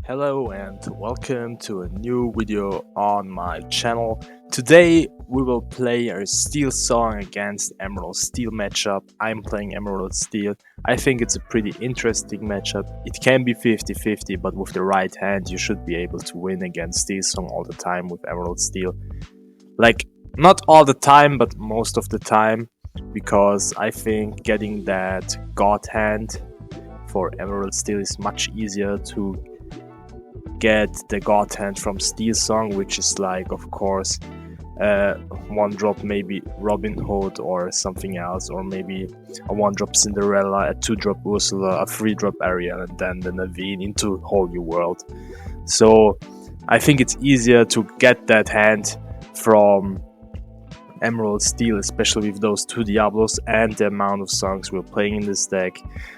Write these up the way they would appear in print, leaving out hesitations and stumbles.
Hello and welcome to a new video on my channel. Today we will play a Steelsong against Emerald Steel matchup. I'm playing Emerald Steel. I think it's a pretty interesting matchup. It can be 50-50, but with the right hand you should be able to win against Steelsong all the time with Emerald Steel. Like, not all the time, but most of the time, because I think getting that God hand for Emerald Steel is much easier to get the God hand from Steelsong, which is like, of course, one drop maybe Robin Hood or something else, or maybe a one drop Cinderella, a two drop Ursula, a three drop Ariel, and then the Naveen into Whole New World. So I think it's easier to get that hand from Emerald Steel, especially with those two Diablos and the amount of songs we're playing in this deck.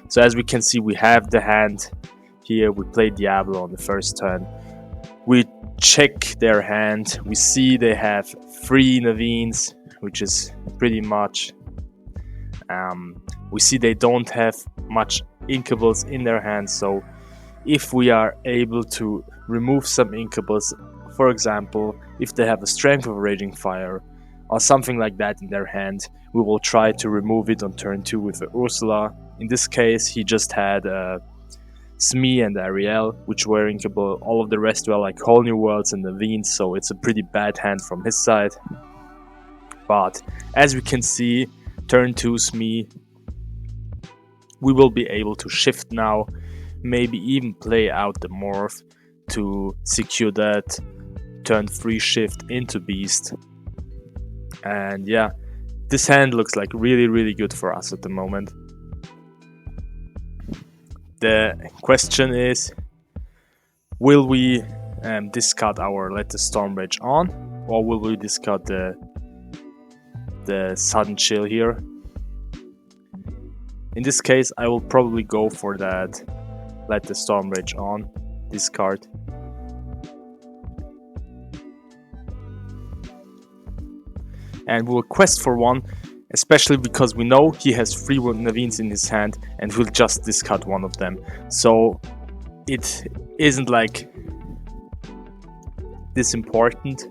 So as we can see, we have the hand. Here we play Diablo on the first turn. We check their hand. We see they have 3 Naveens, which is pretty much. We see they don't have much Incubables in their hand, so if we are able to remove some Incubables, for example, if they have a Strength of Raging Fire or something like that in their hand, we will try to remove it on turn 2 with the Ursula. In this case, he just had Smee and Ariel, which were inkable. All of the rest were like Whole New Worlds and Naveens, so it's a pretty bad hand from his side. But as we can see, turn 2 Smee, we will be able to shift now, maybe even play out the Morph to secure that turn 3 shift into Beast. And yeah, this hand looks like really good for us at the moment. The question is, will we discard our Let the Storm Rage on, or will we discard the Sudden Chill here? In this case, I will probably go for that Let the Storm Rage on discard. And we'll quest for one, especially because we know he has 3 Naveens in his hand and we'll just discard one of them. So it isn't like this important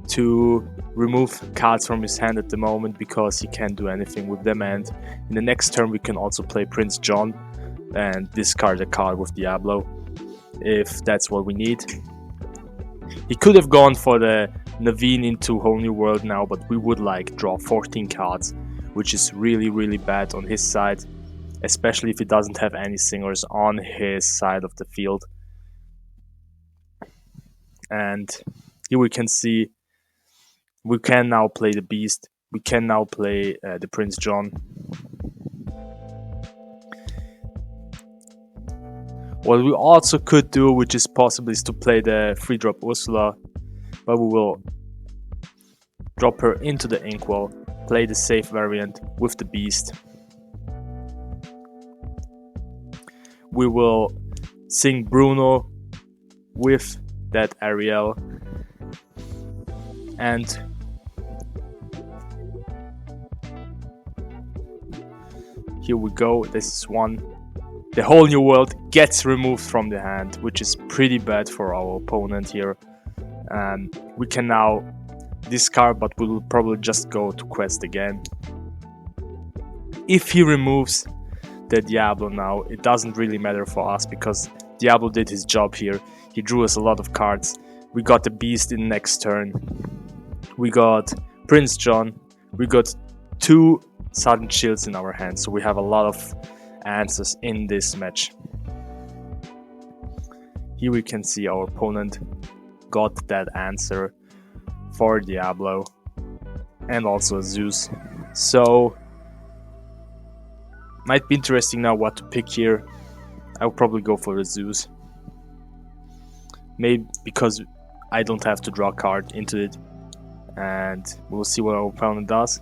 to remove cards from his hand at the moment, because he can't do anything with them, and in the next turn we can also play Prince John and discard a card with Diablo if that's what we need. He could have gone for the Naveen into Whole New World now, but we would like draw 14 cards, which is really bad on his side, especially if he doesn't have any singers on his side of the field. And here we can see we can now play the Beast, we can now play the Prince John. What we also could do, which is possible, is to play the 3-drop Ursula, but we will drop her into the Inkwell, play the safe variant with the Beast. We will sing Bruno with that Ariel, and here we go. This is one. The Whole New World gets removed from the hand, which is pretty bad for our opponent here. We can now discard, but we will probably just go to quest again. If he removes the Diablo now, it doesn't really matter for us, because Diablo did his job here. He drew us a lot of cards. We got the Beast in next turn. We got Prince John. We got 2 Sudden Chills in our hands, so we have a lot of answers in this match. Here we can see our opponent got that answer for Diablo and also Zeus. So might be interesting now what to pick here. I'll probably go for the Zeus. Maybe because I don't have to draw a card into it, and we'll see what our opponent does.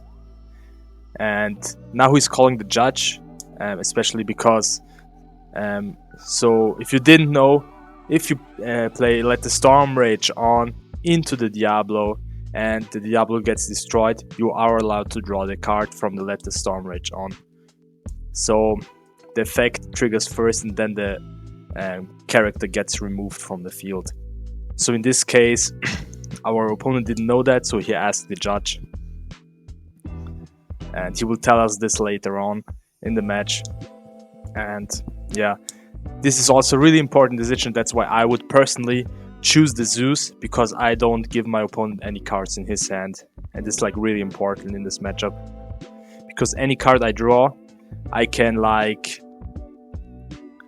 And now he's calling the judge, especially because so if you didn't know, if you play Let the Storm Rage on into the Diablo and the Diablo gets destroyed, you are allowed to draw the card from the Let the Storm Rage on. So the effect triggers first, and then the character gets removed from the field. So in this case, our opponent didn't know that, so he asked the judge. And he will tell us this later on in the match. And yeah, this is also a really important decision. That's why I would personally choose the Zeus, because I don't give my opponent any cards in his hand. And it's like really important in this matchup. Because any card I draw, I can like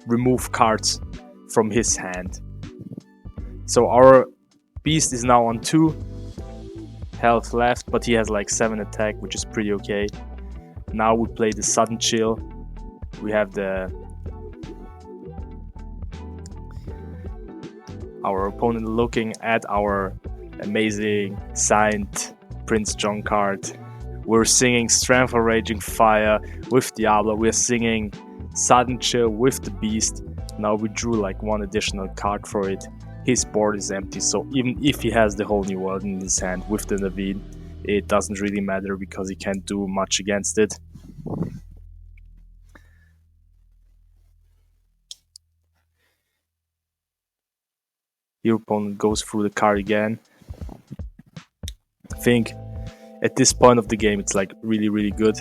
remove cards from his hand. So our beast is now on 2 health left, but he has like 7 attack, which is pretty okay. Now we play the sudden chill. We have our opponent looking at our amazing signed Prince John card. We're singing Strength of Raging Fire with Diablo. We're singing Sudden Chill with the Beast. Now we drew like 1 additional card for it. His board is empty, so even if he has the whole new world in his hand with the Naveen, it doesn't really matter because he can't do much against it. Your opponent goes through the card again. I think at this point of the game it's like really good.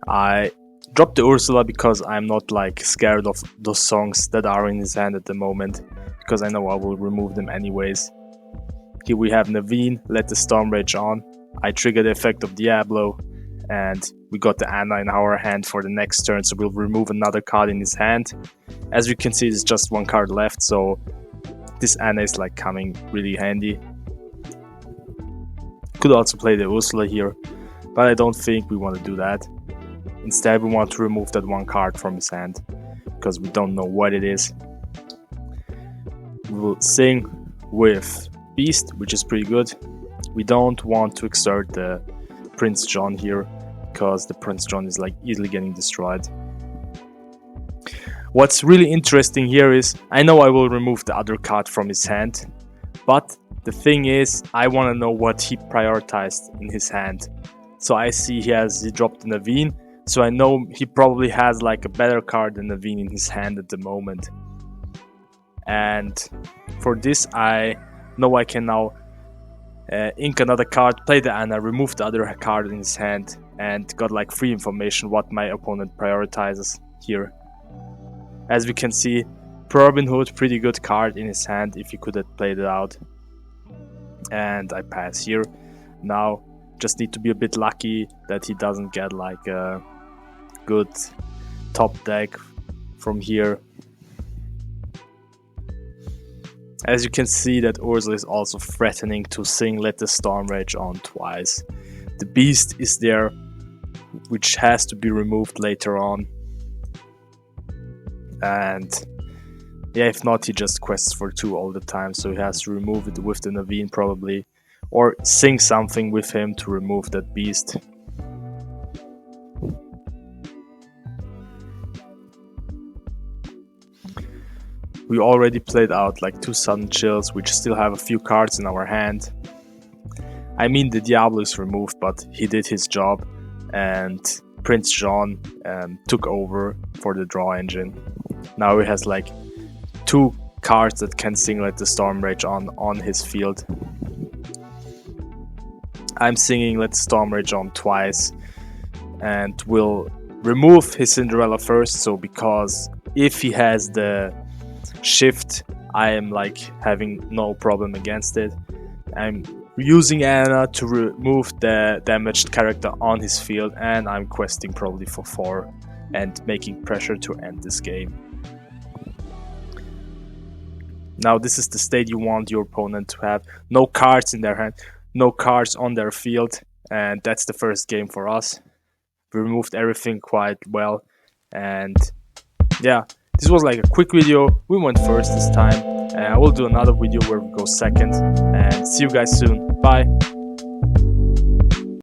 I dropped the Ursula because I'm not like scared of those songs that are in his hand at the moment, because I know I will remove them anyways. Here we have Naveen, let the Storm Rage on. I trigger the effect of Diablo, and we got the Anna in our hand for the next turn, so we'll remove another card in his hand. As you can see, there's just 1 card left, so this Anna is like coming really handy. Could also play the Ursula here, but I don't think we want to do that. Instead, we want to remove that 1 card from his hand, because we don't know what it is. We will sing with Beast, which is pretty good. We don't want to exert the Prince John here, because the Prince John is like easily getting destroyed. What's really interesting here is, I know I will remove the other card from his hand, but the thing is, I want to know what he prioritized in his hand. So I see he dropped the Naveen, so I know he probably has like a better card than Naveen in his hand at the moment. And for this, I know I can now ink another card, play the Anna, remove the other card in his hand, and got like free information what my opponent prioritizes here. As we can see, Robin Hood, pretty good card in his hand if he could have played it out. And I pass here. Now just need to be a bit lucky that he doesn't get like a good top deck from here. As you can see, that Ursula is also threatening to sing Let the Storm Rage on twice. The Beast is there, which has to be removed later on. And yeah, if not, he just quests for 2 all the time, so he has to remove it with the Naveen probably, or sing something with him to remove that Beast. We already played out like 2 Sudden Chills, which still have a few cards in our hand. I mean, the Diablo is removed, but he did his job, and Prince John took over for the draw engine. Now he has like 2 cards that can sing Let the Storm Rage on his field. I'm singing Let the Storm Rage on twice, and will remove his Cinderella first, so because if he has the shift, I am like having no problem against it. I'm using Anna to remove the damaged character on his field, and I'm questing probably for 4 and making pressure to end this game. Now this is the state you want your opponent to have. No cards in their hand, no cards on their field, and that's the first game for us. We removed everything quite well, and yeah, this was like a quick video. We went first this time. I will do another video where we go second, and see you guys soon. Bye.